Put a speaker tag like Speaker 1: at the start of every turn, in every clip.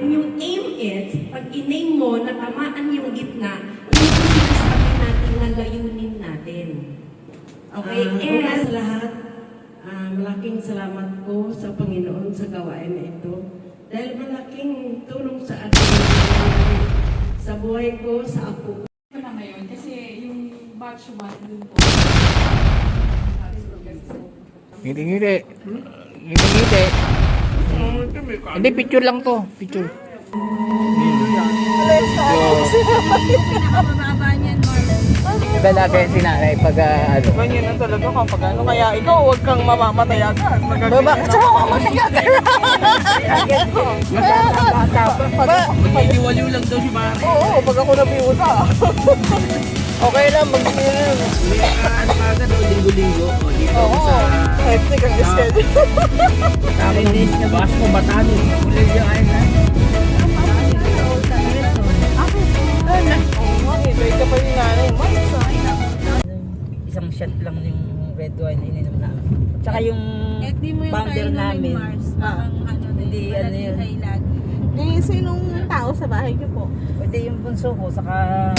Speaker 1: Yung aim is, pag in-aim mo, natamaan yung gitna, yun yung sinasabi natin na layunin natin. Okay?
Speaker 2: Una sa lahat, malaking salamat po sa Panginoon sa gawain na ito. Dahil malaking tulong sa atin sa buhay ko, sa apo ko.
Speaker 3: Na ngayon kasi yung batch 1 dun po.
Speaker 4: Ngiti-ngiti. Ngiti-ngiti. Hindi, picture lang to. Picture.
Speaker 3: Pinakamababa niyan, Marlon.
Speaker 4: Iba lagi sinanay pag ano.
Speaker 5: Ganyan na talaga kapag ano. Kaya ikaw huwag kang mamamatay agad.
Speaker 4: Bakit sa mamamatay agad?
Speaker 5: Pag-iwaliw lang daw si Mari. Oo, pag ako nabiwala.
Speaker 4: Okay lang, mag-tingin lang.
Speaker 5: Ano agad o linggo-linggo. O dito
Speaker 4: Oo.
Speaker 5: hectic ang schedule.
Speaker 4: Kalinis na bas mo batano. Uli yung ayun na.
Speaker 5: Wait ka pa yung nanay mo.
Speaker 6: Isang shot lang yung red wine ininom namin. Tsaka yung
Speaker 3: Eh, di mo yung
Speaker 6: founder
Speaker 3: kainumin,
Speaker 6: namin.
Speaker 3: Mars. Parang ano din.
Speaker 6: Hindi, ano yun.
Speaker 3: lagi.
Speaker 5: Eh, sinong tao sa bahay niyo po?
Speaker 6: Pwede yung bunso ko, saka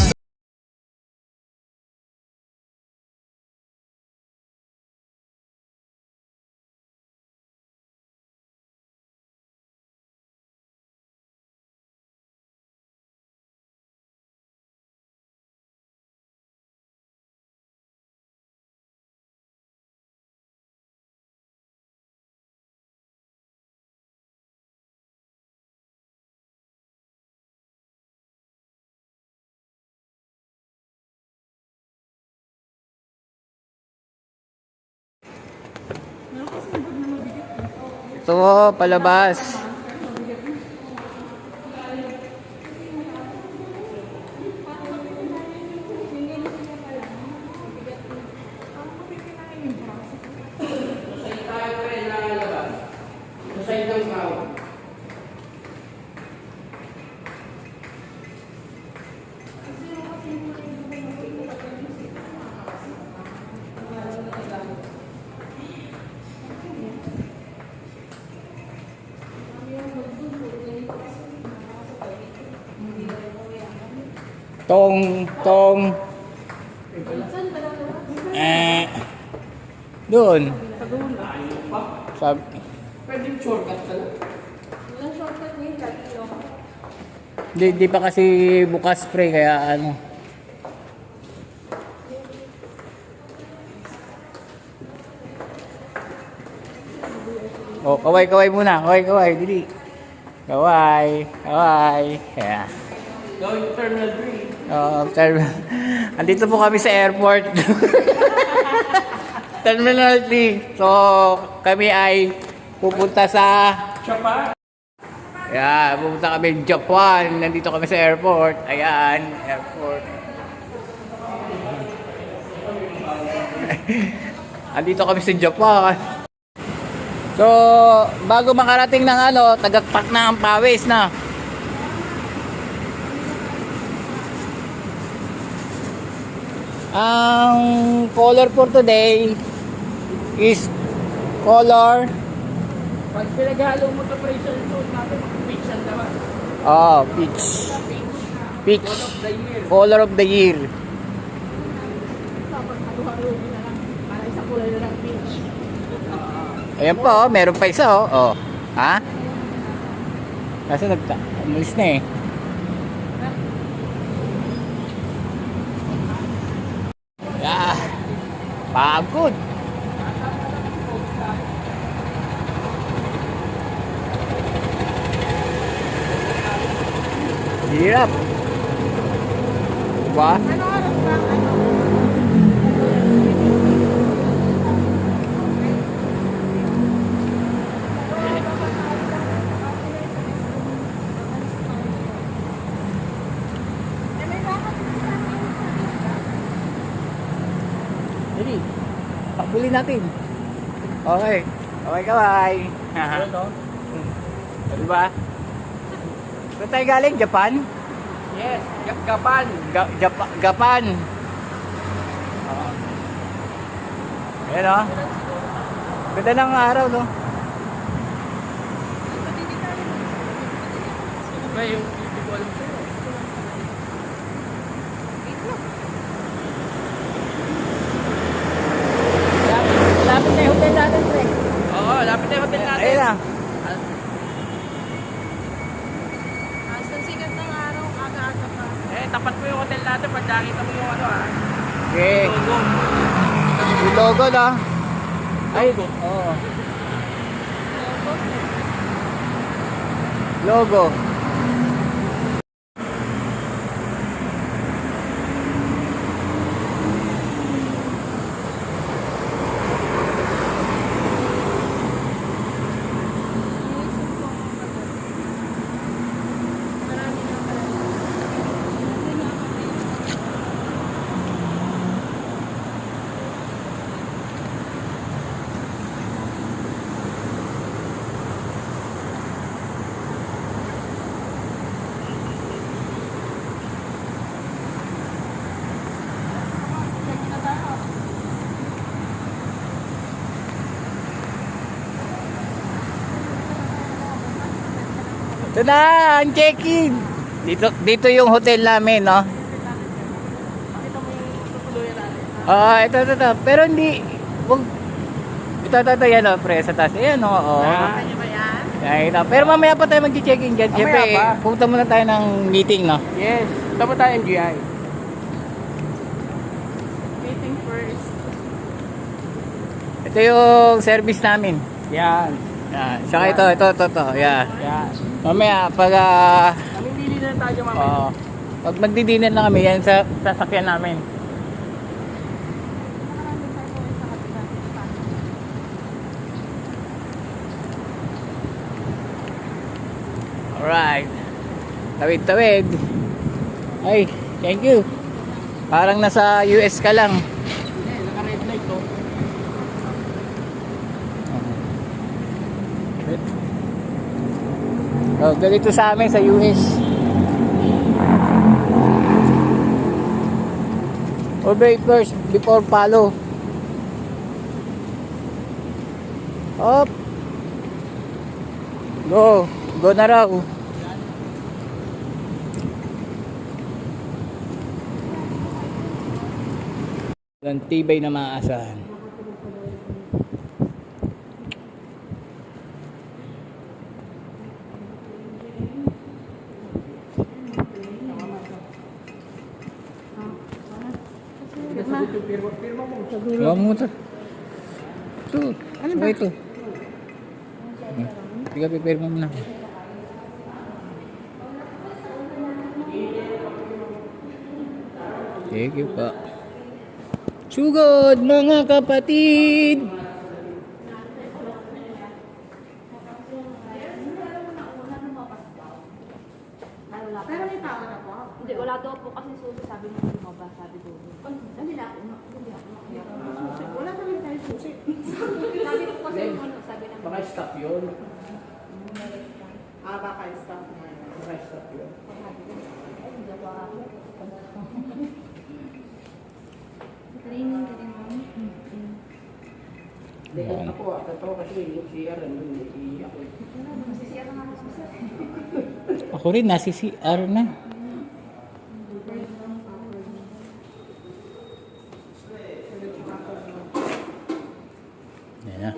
Speaker 4: Ito, palabas. Tong. Doon. Sab.
Speaker 5: Pwedeng shortcut ka lang.
Speaker 4: Di pa kasi bukas pre kaya ano. Oh, kaway muna. Kaway, dili. Kaway. Yeah.
Speaker 5: Going to Terminal 3.
Speaker 4: Andito po kami sa airport. Terminal 3. So, kami ay pupunta sa
Speaker 5: Chapa.
Speaker 4: yeah, pupunta kami Japan. Nandito kami sa airport. Ayan, airport. Andito kami sa Japan. So, bago makarating ng ano, tagakpak na ang pawis na. Ang color for today is color
Speaker 5: Pag pinaghalo mo ito preparation suit natin, peach ang naman.
Speaker 4: peach. Peach. Color of the year.
Speaker 5: Tapos halo-halo na lang. Para isang kulay na lang peach.
Speaker 4: Ayan po, meron pa isa oh. Ha? Kasi umalis na eh. Yeah. Pagod. Hirap. Diba?
Speaker 3: Ano oras ba?
Speaker 4: Dali. Takbulin natin. Okay. Okay, kaway. Diba? Saan tayo galing? Japan?
Speaker 5: Yes, Gapan.
Speaker 4: Japan. Ayan o. Ganda ng araw, no?
Speaker 5: Ba, yung hindi ko alam sa'yo.
Speaker 4: Lapit na yung hotel natin, pre.
Speaker 5: Oo, lapit na yung hotel natin.
Speaker 4: Ayun na.
Speaker 3: Sikat ng araw, aga-aga pa.
Speaker 5: Tapat mo yung hotel natin pag nakita mo yung ano
Speaker 4: Okay.
Speaker 5: logo.
Speaker 4: Yung logo na. Ay,
Speaker 5: Logo.
Speaker 4: oo. Logo. Ito na, ang check-in. Dito yung hotel namin, no? Ito. Pero hindi, ito, yan, pre, sa taas. Ayan, oo.
Speaker 3: Kanya ba yan?
Speaker 4: Ito. Pero mamaya pa tayo mag-check-in dyan. Siyempre,
Speaker 5: Mamaya pa?
Speaker 4: punta muna tayo ng meeting, no?
Speaker 5: Yes. Tama tayo MGI.
Speaker 3: Waiting first.
Speaker 4: Ito yung service namin.
Speaker 5: Yan.
Speaker 4: Yan. Saka ito. Yan.
Speaker 5: Yan.
Speaker 4: Mamaya, pag,
Speaker 5: Mamimili na tayo mamaya.
Speaker 4: pag magdidinan na kami, yan sa sasakyan namin. Alright. Tawid. Ay, thank you. Parang nasa US ka lang.
Speaker 5: Naka-red light to.
Speaker 4: Oh, ganito sa amin sa US. Obey first before follow. Up. Go na raw. Ang tibay na maaasahan. Huwag mo ito. Ito. Ano ba ito? Tiga pipirma mo na. Thank you pa. Sugod mga kapatid!
Speaker 3: Pero may tao na po.
Speaker 7: Hindi, wala daw po kasi susi, sabi mo lumabas, sabi ko. Dali na ako, dali ako.
Speaker 3: Wala pa rin tayo susi.
Speaker 7: Sabi ko kasi yung ano, sabi ng
Speaker 5: Baka stop yun.
Speaker 3: Baka stop na yun.
Speaker 5: Baka stop yun.
Speaker 7: ay, hindi ako ako. Training ka din mo.
Speaker 5: Hindi, ako kasi yung CR, hindi ako.
Speaker 7: Masisiya na ako susi.
Speaker 4: Ako rin, nasi CR na. Yan na.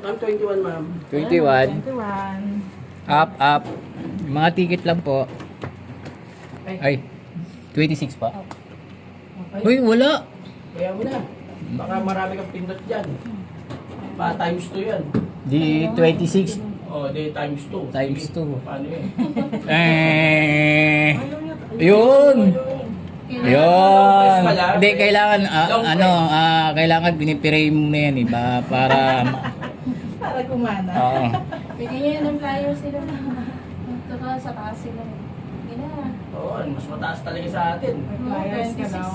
Speaker 5: I'm 21, ma'am.
Speaker 4: 21. Up. Mga ticket lang po. Ay, 26 pa. Uy, wala.
Speaker 5: Kaya mo na. Baka marami kang pindot dyan. Pa times 2 yan.
Speaker 4: Di 26
Speaker 5: O, di times 2.
Speaker 4: times 2.
Speaker 5: Paano yun?
Speaker 4: Yun. Yun.
Speaker 5: Pala.
Speaker 4: Hindi, kailangan,
Speaker 5: Long
Speaker 4: kailangan binipirate mo na yan, iba, para,
Speaker 3: Para kumana.
Speaker 4: oo.
Speaker 7: Bigyan niya ng flyers sila. Saka sa taas sila. Gina.
Speaker 5: Oo, mas mataas talaga sa atin.
Speaker 3: Flyers ka daw.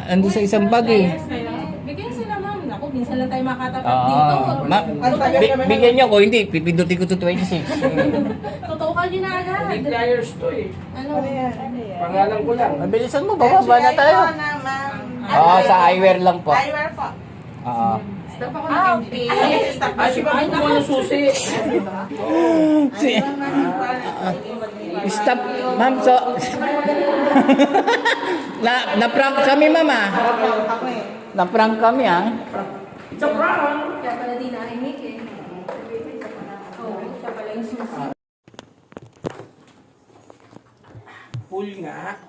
Speaker 4: Ando sa isang bag eh.
Speaker 3: Bigyan sila ma'am. Naku, minsan lang tayo makatapat
Speaker 4: Oo.
Speaker 3: dito.
Speaker 4: Bigyan niyo ko, hindi, pipindutin ko to 26.
Speaker 3: Totoo ka din na agad.
Speaker 5: Hindi flyers to eh.
Speaker 3: Ano?
Speaker 5: Pangalan ko lang.
Speaker 4: Mabilisan mo, bababa na tayo. Oo, sa eyewear lang po.
Speaker 3: Eyewear po.
Speaker 4: Oo.
Speaker 3: Stop ako ng MG.
Speaker 5: Si Ma'am po ng susi.
Speaker 4: Stop, ma'am. So, na-prank kami, mama. Na-prank kami, ha?
Speaker 7: Kaya pala di narinig eh. Oo, siya pala yung susi.
Speaker 5: Pool nga.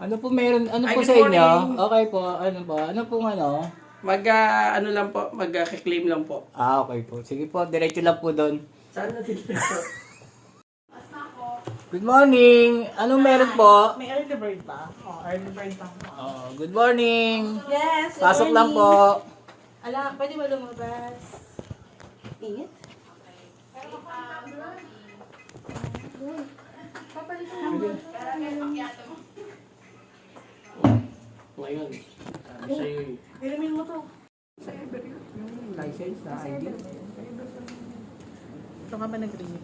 Speaker 4: Ano po meron? Ano
Speaker 5: Ay,
Speaker 4: po
Speaker 5: good
Speaker 4: sa inyo?
Speaker 5: morning.
Speaker 4: Okay po. Ano po? Ano po ano?
Speaker 5: Ano lang po, mag-claim lang po.
Speaker 4: Okay po. Sige po, diretso lang po doon.
Speaker 5: Saan natin ito?
Speaker 4: Good morning! Anong meron po?
Speaker 8: May early bird ba? Early bird pa.
Speaker 4: Oh, good morning!
Speaker 8: Yes,
Speaker 4: Pasok lang po.
Speaker 8: Ala, pwede ba lumabas? Init?
Speaker 5: Ngayon, sabi sa'yo eh.
Speaker 8: Inumin mo to.
Speaker 5: License na ID.
Speaker 8: Ito ka ba nag-renew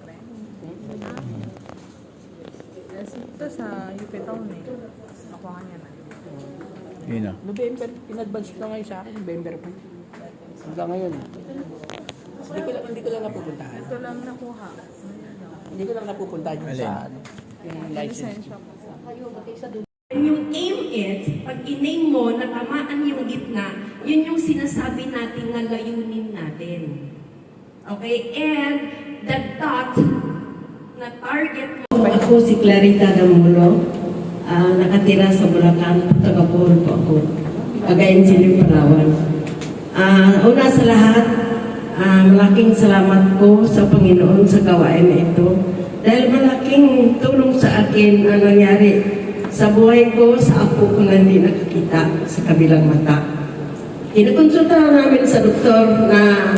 Speaker 8: Ito sa UP Town eh. Nakuha niya na.
Speaker 4: Yun o.
Speaker 5: November, in-advance ko na ngayon sa akin, November pa. Hanggang ngayon. Hindi ko lang napupuntahan.
Speaker 8: Ito lang nakuha.
Speaker 5: Hindi ko lang napupuntahan yung sa ano, yung license.
Speaker 8: Lisensya ko.
Speaker 1: Yung aim it, pag in-aim mo, natamaan yung gitna, yun yung sinasabi natin na layunin natin. Okay? And the dot na target mo,
Speaker 2: Ako si Clarita Damulo, nakatira sa Bulacan, taga-Puro po ako. Cagayan City, Palawan. Una sa lahat, malaking salamat po sa Panginoon sa gawain na ito. Dahil malaking tulong sa akin ang nangyari sa buhay ko, sa apo ko na hindi nakakita sa kabilang mata. Kinakonsulta namin sa doktor na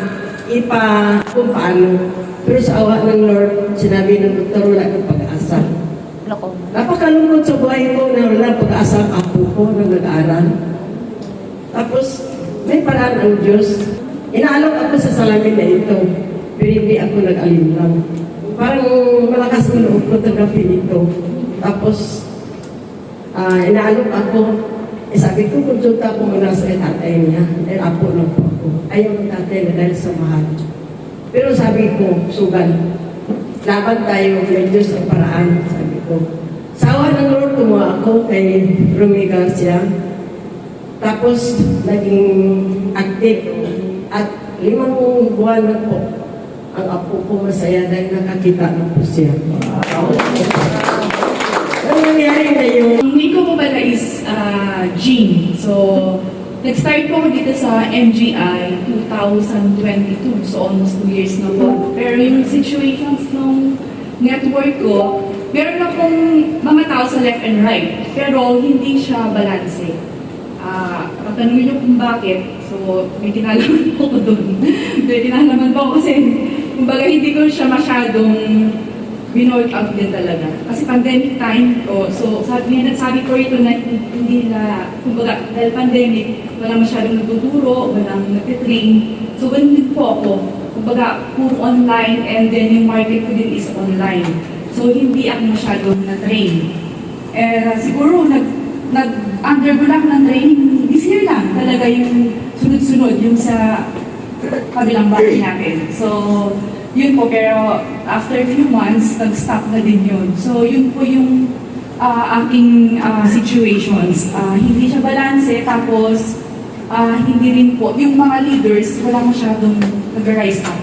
Speaker 2: kung paano. Pero sa awa ng Lord, sinabi ng doktor, wala ng pag-asa. Napakalungkot sa buhay ko na wala pag-asa ang apo ko na nag-aaral. Tapos, may paraan ang Diyos. Inaalok ako sa salamin na ito, pero hindi ako nag-alinlang. Parang malakas ang loob ko tanggapin ito. Tapos, inaalok ako. Sabi ko, konsulta ko muna sa tatay niya. Dahil apo lang po ako. Ayaw ng tatay na dahil sa mahal. Pero sabi ko, sugan, laban tayo, may Diyos ang paraan, sabi ko. Sawa ng Lord, kumuha ako kay Romy Garcia. Tapos, naging active. At 5 buwan na po, ang apo ko masaya dahil nakakita na po siya. Ang nangyari na yun,
Speaker 3: Ang name ko po pala is Jean. So, nag-start po ako dito sa MGI 2022. So, almost 2 years na po. Pero yung situations ng network ko, meron akong mga tao sa left and right. Pero hindi siya balanse. Tatanungin niyo kung bakit. So, may kinalaman po ko doon. May kinalaman po ako kasi, kumbaga hindi ko siya masyadong win-work out din talaga. Kasi pandemic time ko, so sabi ko rito na hindi na, kumbaga, dahil pandemic, wala masyadong nagtuturo, walang nagtitrain. So, ganun din po ako. Kumbaga, puro online and then yung market ko din is online. So, hindi ako masyadong na-train. Siguro, nag-undergo lang ng training this year lang. Talaga yung sunod-sunod, yung sa kabilang bahay natin. So, yun po, pero after a few months, nag-stop na din yun. So, yun po yung aking situations. Hindi siya balanse, tapos hindi rin po, yung mga leaders, wala masyadong nag-rise up.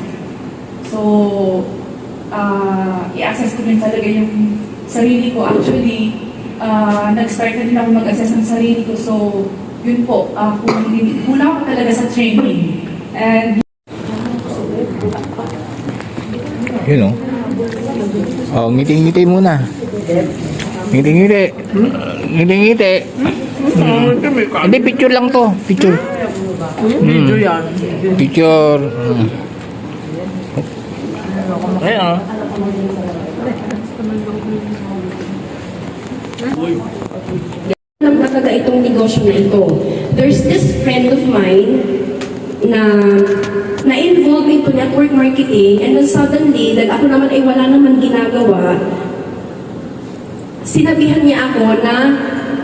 Speaker 3: So, i-assess ko din talaga yung sarili ko. Actually, nag-start na din ako mag-assess ng sarili ko. So, yun po, kulang ko talaga sa training. And
Speaker 4: Yun o. Oh, ngiti-ngiti muna. Ngiti-ngiti. Ngiti-ngiti. Hindi, picture lang to. Picture.
Speaker 5: Video yan.
Speaker 4: Picture. Ayan o.
Speaker 1: alam na taga itong negosyo na ito. There's this friend of mine na involved into network marketing, and then suddenly, dahil ako naman ay wala naman ginagawa, sinabihan niya ako na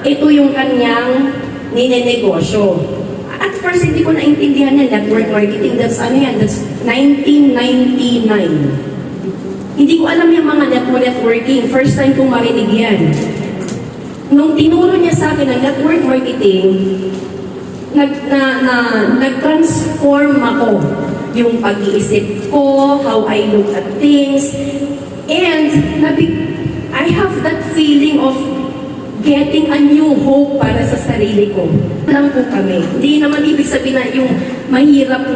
Speaker 1: ito yung kanyang ninenegosyo. At first, hindi ko naintindihan yan, network marketing. That's 1999. Hindi ko alam yung mga networking. First time kong marinig yan. Nung tinuro niya sa akin ang network marketing, nag-transform ako. Yung pag-iisip ko, how I look at things, and I have that feeling of getting a new hope para sa sarili ko. Lang po kami. Hindi naman ibig sabihin na yung mahirap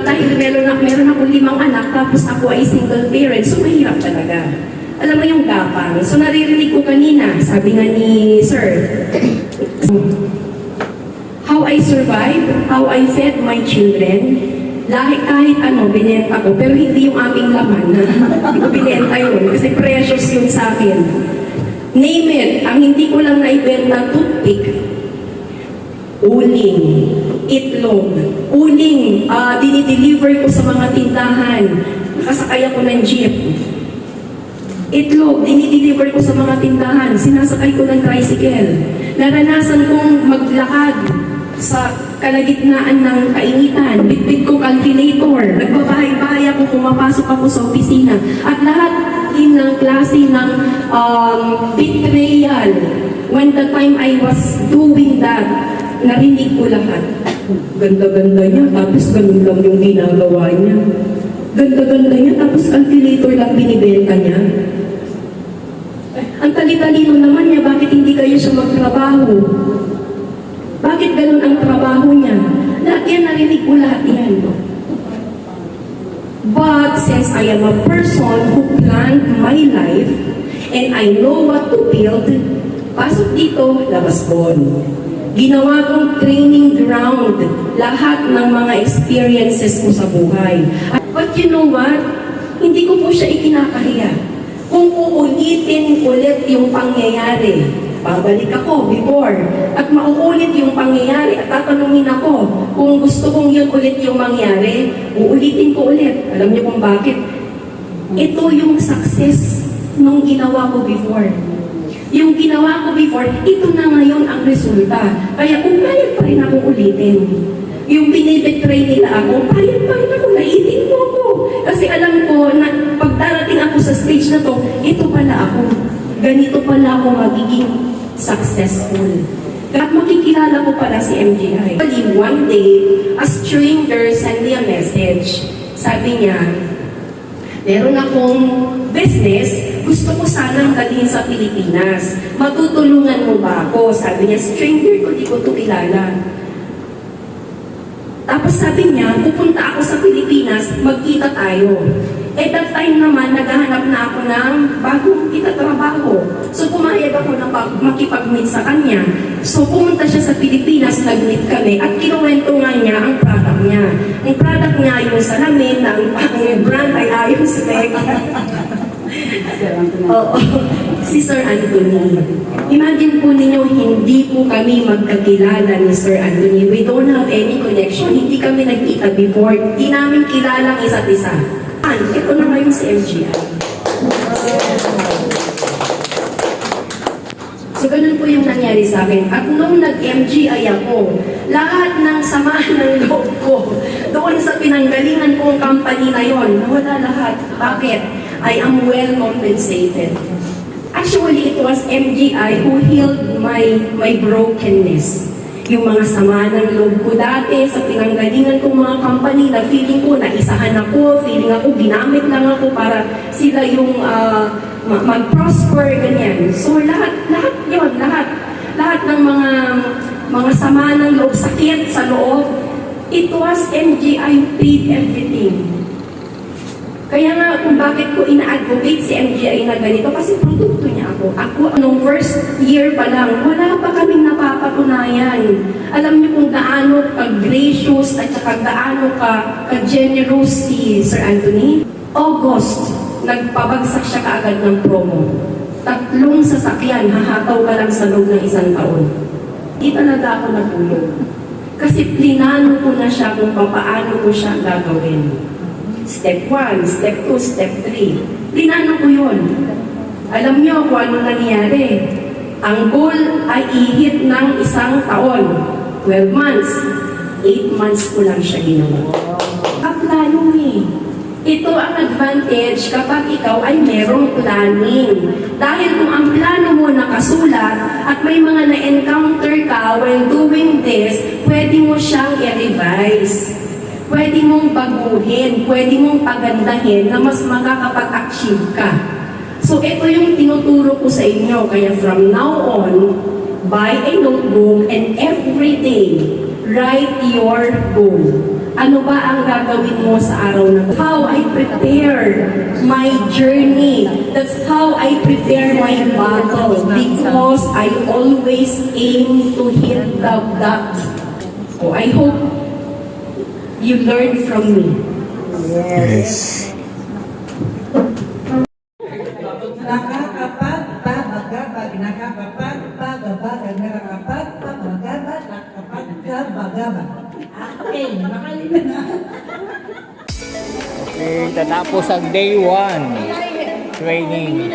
Speaker 1: dahil meron ako 5 anak tapos ako ay single parent. So mahirap talaga. Alam mo yung gapang. So naririnig ko kanina, sabi nga ni Sir, how I survived, how I fed my children, kahit ano, binenta ko, pero hindi yung aming laman. Hindi ko binenta yun, kasi precious yun sa akin. Name it, ang hindi ko lang naibenta, toothpick, uling, itlog, uling, dinideliver ko sa mga tindahan, nakasakay ako ng jeep. Itlog, dinideliver ko sa mga tindahan, sinasakay ko ng tricycle. Naranasan kong maglakad sa kalagitnaan ng kainitan, bitbit ko calculator, nagbabahay-bahay ako, pumapasok ako sa opisina, at lahat din ng klase ng betrayal. When the time I was doing that, narinig ko lahat. Ganda-ganda niya, tapos ganun lang yung ginagawa niya. Ganda-ganda niya, tapos calculator lang binibenta niya. Ang tali-talino naman niya, bakit hindi kayo siya magtrabaho? Bakit ganun ang trabaho niya? Lahat yan, narinig ko lahat yan. But since I am a person who planned my life and I know what to build, pasok dito, labas doon. Ginawa kong training ground lahat ng mga experiences ko sa buhay. But you know what? Hindi ko po siya ikinakahiya. Kung uulitin ulit yung pangyayari, babalik ako before, at mauulit yung pangyayari at tatanungin ako kung gusto kong yun ulit yung mangyari, uulitin ko ulit. Alam niyo kung bakit? Ito yung success nung ginawa ko before. Yung ginawa ko before, ito na ngayon ang resulta. Kaya kung payag pa rin akong ulitin, yung binibetray nila ako, payag pa rin ako, naitin mo ako. Kasi alam ko na pag darating ako sa stage na to, ito pala ako. Ganito pala ako magiging successful. At makikilala ko pala si MGI. One day, a stranger sent me a message. Sabi niya, meron akong business, gusto ko sanang dalhin sa Pilipinas. Matutulungan mo ba ako? Sabi niya, stranger ko, di ko ito kilala. Tapos sabi niya, pupunta ako sa Pilipinas, magkita tayo. At that time naman, naghahanap na ako ng bagong itatrabaho. So pumayag ako na makipag-meet sa kanya. So pumunta siya sa Pilipinas, nag-meet kami, at kinuwento nga niya ang product niya. Ang product niya yung salamin, ang brand ay ayon spec. Oo, si Sir Anthony. Imagine po ninyo, hindi po kami magkakilala ni Sir Anthony. We don't have any connection. Hindi kami nagkita before. Hindi namin kilala ang isa't isa. Ito na ngayon si MGI. So, ganun po yung nangyari sa akin. At nung nag-MGI ako, lahat ng samahan ng loob ko, doon sa pinanggalingan kong company na yon, nawala lahat. Bakit? I am well compensated. Actually, it was MGI who healed my brokenness. Yung mga sama ng loob ko dati sa pinanggalingan kong mga company na feeling ko naisahan ako, feeling ako ginamit lang ako para sila yung mag-prosper, ganyan. So lahat ng mga sama ng loob, sakit sa loob, it was MGI who paid everything. Kaya nga kung bakit ko ina-advocate si MGI na ganito, kasi produkto niya ako. Ako, nung first year pa lang, wala pa kaming napapatunayan. Alam niyo kung gaano ka-gracious at saka gaano ka-generous si Sir Anthony. August, nagpabagsak siya kaagad ng promo. 3 sasakyan, hahataw ka lang sa loob ng 1 taon. Di talaga ako natulog. Kasi plinano ko na siya kung paano ko siya gagawin. Step 1, Step 2, Step 3. Plinano ko yun. Alam niyo kung ano nangyari. Ang goal ay ihit ng 1 taon. 12 months. 8 months ko lang siya ginawa. Ang plano eh. Ito ang advantage kapag ikaw ay merong planning. Dahil kung ang plano mo nakasulat at may mga na-encounter ka while doing this, pwede mo siyang i-revise. Pwede mong baguhin, pwede mong pagandahin na mas makakapag-achieve ka. So ito yung tinuturo ko sa inyo. Kaya from now on, buy a notebook and every day, write your goal. Ano ba ang gagawin mo sa araw na ito? How I prepare my journey. That's how I prepare my battle. Because I always aim to hit that. So I hope you learn from me.
Speaker 4: Yes.
Speaker 2: Nakakapag-babagabag, nakakapag-bagabag, nakakapag-babagabag, nakakapag-babagabag. Okay, makalina na.
Speaker 4: Okay, tatapos ang day 1 training.